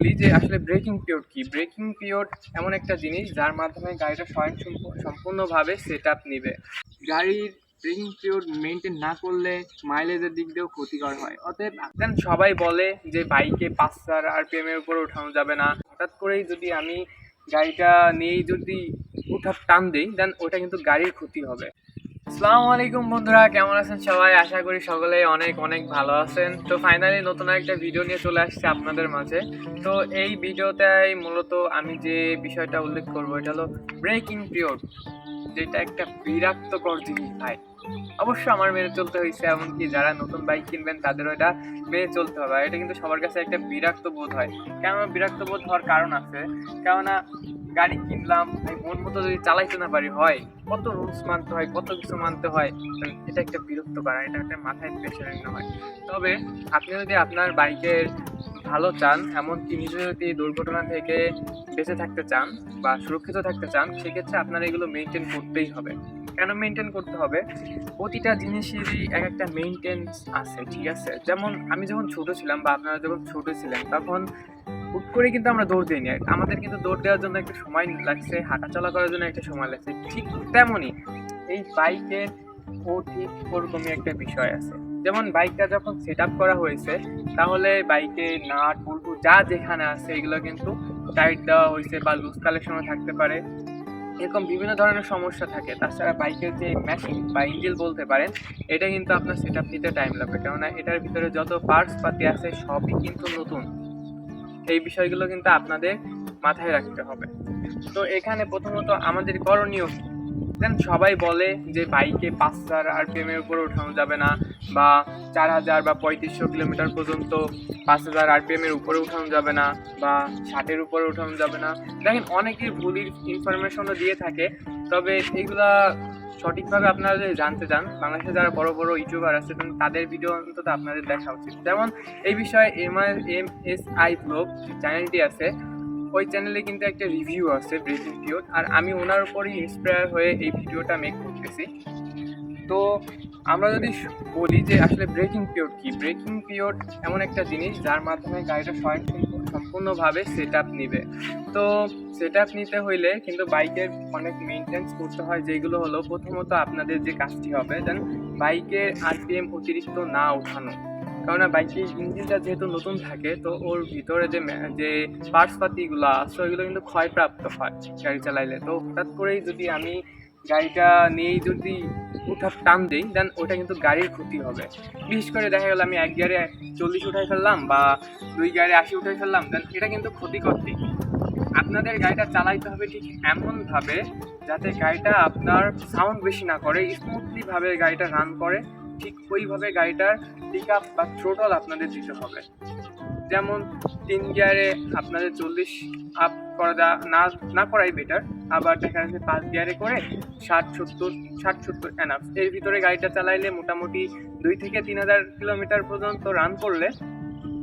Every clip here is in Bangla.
বলি যে আসলে ব্রেকিং পিরিয়ড কি? ব্রেকিং পিরিয়ড এমন একটা জিনিস যার মাধ্যমে গাড়িটা সম্পূর্ণভাবে সেট আপ নিবে। গাড়ির ব্রেকিং পিরিয়ড মেনটেন না করলে মাইলেজের দিক দিয়েও ক্ষতিকর হয়। অতএব দেন সবাই বলে যে বাইকে ৫,০০০ আরপিএম এর উপরে ওঠানো যাবে না। হঠাৎ করেই যদি আমি গাড়িটা নিয়েই যদি ওঠার টান দেই দেন ওটা কিন্তু গাড়ির ক্ষতি হবে। আসসালামু আলাইকুম বন্ধুরা, কেমন আছেন সবাই? আশা করি সকলেই অনেক অনেক ভালো আছেন। তো ফাইনালি নতুন একটা ভিডিও নিয়ে চলে আসছি আপনাদের মাঝে। তো এই ভিডিওটাই মূলত আমি যে বিষয়টা উল্লেখ করবো এটা হলো ব্রেকিং পিরিয়ড, যেটা একটা বিরক্তকর জিনিস ভাই। অবশ্য আমার মেনে চলতে হয়েছে, এমনকি যারা নতুন বাইক কিনবেন তাদেরও এটা মেনে চলতে হবে। এটা কিন্তু সবার কাছে একটা বিরক্ত বোধ হয়। কেন বিরক্ত বোধ হওয়ার কারণ আছে? কেননা গাড়ি কিনলাম, আমি মন মতো যদি চালাইতে না পারি হয়, কত রুলস মানতে হয়, কত কিছু মানতে হয়। এটা একটা বিরক্ত করা, এটা একটা মাথায় প্রেশার নিতে হয়। তবে আপনি যদি আপনার বাইকের ভালো চান, এমনকি নিজে যদি দুর্ঘটনা থেকে বেঁচে থাকতে চান বা সুরক্ষিত থাকতে চান, সেক্ষেত্রে আপনার এগুলো মেনটেন করতেই হবে। কেন মেনটেন করতে হবে? প্রতিটা জিনিসেরই এক একটা মেইনটেন্স আছে, ঠিক আছে? যেমন আমি যখন ছোট ছিলাম বা আপনারা যখন ছোট ছিলেন তখন হুট করে কিন্তু আমরা দৌড় দিইনি। আমাদের কিন্তু দৌড় দেওয়ার জন্য একটা সময় লাগছে, হাঁটাচলা করার জন্য একটা সময় লাগছে। ঠিক তেমনই এই বাইকের ঠিক ওরকমই একটা বিষয় আছে। যেমন বাইকটা যখন সেট আপ করা হয়েছে, তাহলে বাইকে নাট বল্টু যা যেখানে আছে এগুলো কিন্তু টাইট দেওয়া হয়েছে বা লুজ কালেকশনও থাকতে পারে। এরকম বিভিন্ন ধরনের সমস্যা থাকে। তাছাড়া বাইকের যে মেশিন বা ইঞ্জিন বলতে পারেন, এটা কিন্তু আপনার সেট আপ নিতে টাইম লাগবে, কেননা এটার ভিতরে যত পার্টস পাতি আছে সবই কিন্তু নতুন। এই বিষয়গুলো কিন্তু আপনাদের মাথায় রাখতে হবে। তো এখানে প্রথমত আমাদের করণীয় কি? দেন সবাই বলে যে বাইকে ৫,০০০ আরপিএম এর উপরে ওঠানো যাবে না, বা ৪,০০০ বা ৩৫০০ কিলোমিটার পর্যন্ত ৫,০০০ আরপিএম এর উপরে উঠানো যাবে না, বা ৬০-এর উপরে উঠানো যাবে না। দেখেন অনেকেই ভুল ইনফরমেশনও দিয়ে থাকে। তবে এগুলা সঠিকভাবে আপনারা যদি জানতে চান, বাংলাদেশে যারা বড় বড় ইউটিউবার আছে তাদের ভিডিও অন্তত আপনাদের দেখা উচিত। যেমন এই বিষয়ে MSI ব্লগ চ্যানেলটি আছে, ওই চ্যানেলে কিন্তু একটা রিভিউ আছে ব্রেকিং পিরিয়ড, আর আমি ওনার উপরই ইন্সপায়ার হয়ে এই ভিডিওটা মেক করতেছি। তো আমরা যদি বলি যে আসলে ব্রেকিং পিরিয়ড কি? ব্রেকিং পিরিয়ড এমন একটা জিনিস যার মাধ্যমে গাড়িটা সম্পূর্ণভাবে সেট আপ নিবে। তো সেট আপ নিতে হইলে কিন্তু বাইকের অনেক মেনটেন্স করতে হয়, যেগুলো হলো প্রথমত আপনাদের যে কাজটি হবে দেন বাইকের আরপিএম অতিরিক্ত না ওঠানো। কেননা বাইকের ইঞ্জিনটা যেহেতু নতুন থাকে, তো ওর ভিতরে যে পার্টস পাতিগুলো আছে ওইগুলো কিন্তু ক্ষয়প্রাপ্ত হয় গাড়ি চালাইলে। তো হঠাৎ করেই যদি আমি গাড়িটা নিয়েই যদি উঠার টান দিই দেন ওটা কিন্তু গাড়ির ক্ষতি হবে। বিশেষ করে দেখা গেল আমি এক গিয়ারে ৪০ উঠাই ফেললাম বা ২ গিয়ারে ৮০ উঠাই ফেললাম, দেন এটা কিন্তু ক্ষতিকর দিক। আপনাদের গাড়িটা চালাইতে হবে ঠিক এমনভাবে যাতে গাড়িটা আপনার সাউন্ড বেশি না করে, স্মুথলি ভাবে গাড়িটা রান করে। ঠিক ওইভাবে গাড়িটার পিক আপ বা থ্রোটল আপনাদের দিতে হবে। যেমন ৩ গিয়ারে আপনাদের ৪০ আপ করা না না করাই বেটার। আবার দেখা যাচ্ছে ৫ গিয়ারে করে ৬০-৭০ এনাফ। এর ভিতরে গাড়িটা চালাইলে মোটামুটি ২ থেকে ৩,০০০ কিলোমিটার পর্যন্ত রান করলে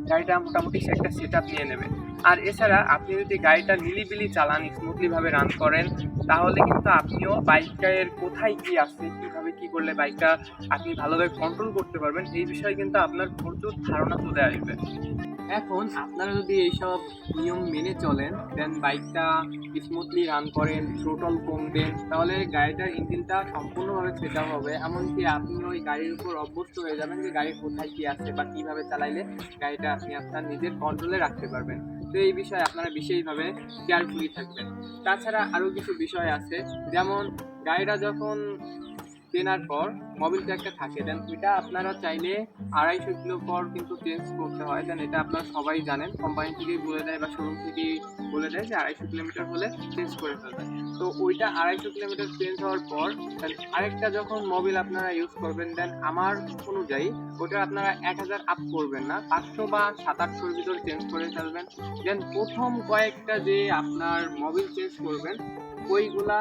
গাড়িটা মোটামুটি একটা সেট আপ নিয়ে নেবে। আর এছাড়া আপনি যদি গাড়িটা নিলিবিলি চালান, স্মুথলি ভাবে রান করেন, তাহলে কিন্তু আপনিও বাইকের কোথায় কি আছে, কিভাবে কি করলে বাইকটা আপনি ভালোভাবে কন্ট্রোল করতে পারবেন, এই বিষয়ে কিন্তু আপনার প্রচুর ধারণা চলে আসবে। এখন আপনারা যদি এইসব নিয়ম মেনে চলেন, দেন বাইকটা স্মুথলি রান করেন, থ্রোটল কম দেন, তাহলে গাড়িটার ইঞ্জিনটা সম্পূর্ণভাবে সেট আপ হবে। এমনকি আপনি ওই গাড়ির উপর অভ্যস্ত হয়ে যাবেন যে গাড়ির কোথায় কি আছে বা কিভাবে চালাইলে গাড়িটা আপনি আপনার নিজের কন্ট্রোলে রাখতে পারবেন। তো এই বিষয়ে আপনারা বিশেষভাবে কেয়ারফুলি থাকবেন। তাছাড়া আরও কিছু বিষয় আছে, যেমন গাড়িটা যখন কেনার পর মোবিলটা একটা থাকে, দেন ওইটা আপনারা চাইলে ২৫০ কিলো পর কিন্তু চেঞ্জ করতে হয়। দেন এটা আপনারা সবাই জানেন, কোম্পানি থেকেই বলে দেয় বা শোরুম থেকেই বলে দেয় যে ২৫০ কিলোমিটার হলে চেঞ্জ করে ফেলবেন। তো ওইটা ২৫০ কিলোমিটার চেঞ্জ হওয়ার পর দেন আরেকটা যখন মোবিল আপনারা ইউজ করবেন, দেন আমার অনুযায়ী ওটা আপনারা ১,০০০ আপ করবেন না, ৫০০ বা ৭০০-৮০০-র ভিতর চেঞ্জ করে ফেলবেন। দেন প্রথম কয়েকটা যে আপনার মোবিল চেঞ্জ করবেন ওইগুলা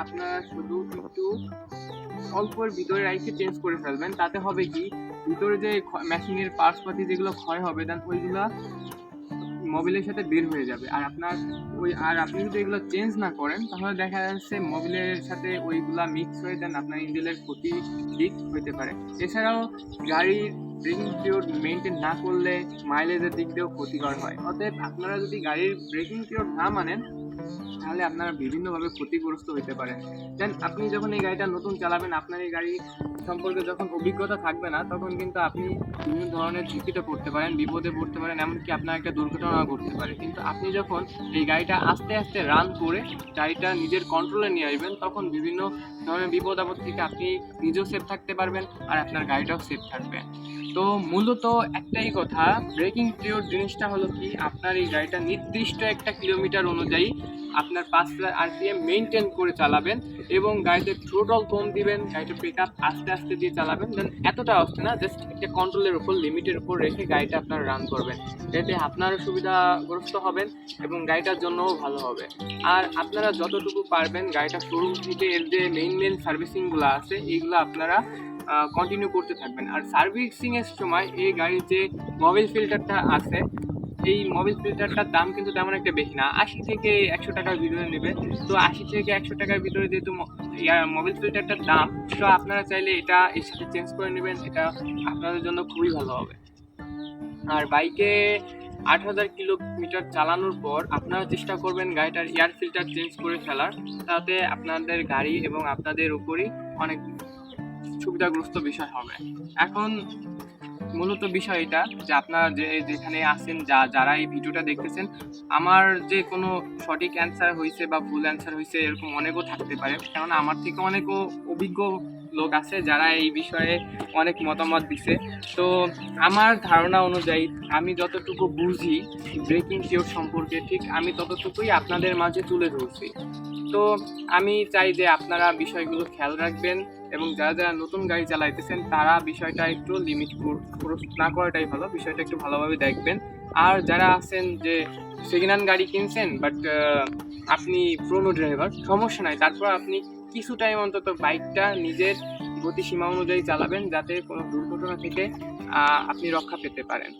আপনারা শুধু একটু অল্পের ভিতরে রাইখে চেঞ্জ করে ফেলবেন। তাতে হবে কি, ভিতরে যে মেশিনের পার্টস পাতি যেগুলো ক্ষয় হবে দেন ওইগুলা মোবিলের সাথে বের হয়ে যাবে। আর আপনি যদি এগুলো চেঞ্জ না করেন তাহলে দেখা যাচ্ছে মোবিলের সাথে ওইগুলা মিক্স হয়ে দেন আপনার ইঞ্জিনের ক্ষতি দিক হইতে পারে। এছাড়াও গাড়ির ব্রেকিং পিরিয়ড মেনটেন না করলে মাইলেজের দিক দিয়েও ক্ষতিকর হয়। অতএব আপনারা যদি গাড়ির ব্রেকিং পিরিয়ড না মানেন তাহলে আপনারা বিভিন্নভাবে ক্ষতিগ্রস্ত হতে পারেন। দেন আপনি যখন এই গাড়িটা নতুন চালাবেন, আপনার এই গাড়ি সম্পর্কে যখন অভিজ্ঞতা থাকবে না, তখন কিন্তু আপনি বিভিন্ন ধরনের ঝুঁকিতে পড়তে পারেন, বিপদে পড়তে পারেন, এমনকি আপনার একটা দুর্ঘটনা ঘটতে পারে। কিন্তু আপনি যখন এই গাড়িটা আস্তে আস্তে রান করে গাড়িটা নিজের কন্ট্রোলে নিয়ে আসবেন, তখন বিভিন্ন ধরনের বিপদ আপদ থেকে আপনি নিজেও সেফ থাকতে পারবেন আর আপনার গাড়িটাও সেফ থাকবে। তো মূলত একটাই কথা, ব্রেকিং পিরিয়ড জিনিসটা হলো কি, আপনার এই গাড়িটা নির্দিষ্ট একটা কিলোমিটার অনুযায়ী আপনার 5,000 RPM মেনটেন করে চালাবেন এবং গাড়িতে থ্রোটল কম দিবেন, গাড়িটা পিক আপ আস্তে আস্তে দিয়ে চালাবেন। দেন এতটা আসছে না, জাস্ট একটা কন্ট্রোলের উপর, লিমিটের উপর রেখে গাড়িটা আপনার রান করবেন। এতে আপনারও সুবিধাগ্রস্ত হবেন এবং গাড়িটার জন্যও ভালো হবে। আর আপনারা যতটুকু পারবেন গাড়িটা শোরুম থেকে এর যে মেইন সার্ভিসিংগুলো আছে এইগুলো আপনারা কন্টিনিউ করতে থাকবেন। আর সার্ভিসিংয়ের সময় এই গাড়ির যে মোবিল ফিল্টারটা আছে, এই মোবিল ফিল্টারটার দাম কিন্তু তেমন একটা বেশি না, 80 থেকে 100 টাকার ভিতরে নেবে। তো 80 থেকে 100 টাকার ভিতরে যেহেতু মোবিল ফিল্টারটার দাম, তো আপনারা চাইলে এটা এর সাথে চেঞ্জ করে নেবেন, এটা আপনাদের জন্য খুবই ভালো হবে। আর বাইকে 8,000 কিলোমিটার চালানোর পর আপনারা চেষ্টা করবেন গাড়িটার এয়ার ফিল্টার চেঞ্জ করে ফেলার, তাতে আপনাদের গাড়ি এবং আপনাদের উপরই অনেক সুবিধাগ্রস্ত বিষয় হবে। এখন মূলত বিষয় এটা যে আপনারা যেখানে আছেন, যারা এই ভিডিওটা দেখতেছেন, আমার যে কোনো সঠিক অ্যান্সার হয়েছে বা ভুল অ্যান্সার হয়েছে এরকম অনেকও থাকতে পারে, কারণ আমার থেকে অনেকও অভিজ্ঞ লোক আছে যারা এই বিষয়ে অনেক মতামত দিছে। তো আমার ধারণা অনুযায়ী আমি যতটুকু বুঝি ব্রেকিং পিরিয়ড সম্পর্কে, ঠিক আমি ততটুকুই আপনাদের মাঝে তুলে ধরছি। তো আমি চাই যে আপনারা বিষয়গুলো খেয়াল রাখবেন এবং যারা যারা নতুন গাড়ি চালাইতেছেন তারা বিষয়টা একটু লিমিট না করাটাই ভালো, বিষয়টা একটু ভালোভাবে দেখবেন। আর যারা আছেন যে সেকেন্ড হ্যান্ড গাড়ি কিনছেন বাট আপনি পুরনো ড্রাইভার, সমস্যা নাই, তারপর আপনি কিছু টাইম অন্তত বাইকটা নিজের গতিসীমা অনুযায়ী চালাবেন, যাতে কোনো দুর্ঘটনা থেকে আপনি রক্ষা পেতে পারেন।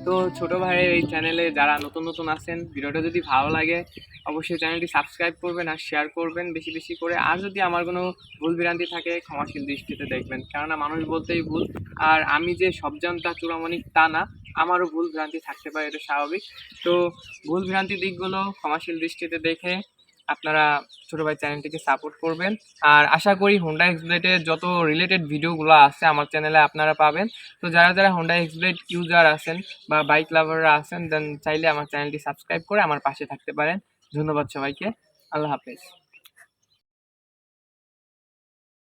তো ছোট ভাইয়ের এই চ্যানেলে যারা নতুন আছেন, ভিডিওটা যদি ভালো লাগে অবশ্যই চ্যানেলটি সাবস্ক্রাইব করবেন আর শেয়ার করবেন বেশি বেশি করে। আর যদি আমার কোনো ভুল ভ্রান্তি থাকে ক্ষমাশীল দৃষ্টিতে দেখবেন, কেননা মানুষ বলতেই ভুল। আর আমি যে সব জানতা চূড়ামণি তা না, আমারও ভুল ভ্রান্তি থাকতে পারে, এটা স্বাভাবিক। তো ভুল ভ্রান্তি দিকগুলো ক্ষমাশীল দৃষ্টিতে দেখে আপনারা ছোটো ভাই চ্যানেলটিকে সাপোর্ট করবেন। আর আশা করি হোন্ডা এক্সব্লেডের যত রিলেটেড ভিডিওগুলো আছে আমার চ্যানেলে আপনারা পাবেন। তো যারা যারা হোন্ডা এক্সব্লেড ইউজার আছেন বা বাইক লাভাররা আছেন, দেন চাইলে আমার চ্যানেলটি সাবস্ক্রাইব করে আমার পাশে থাকতে পারেন। ধন্যবাদ সবাইকে, আল্লাহ হাফেজ।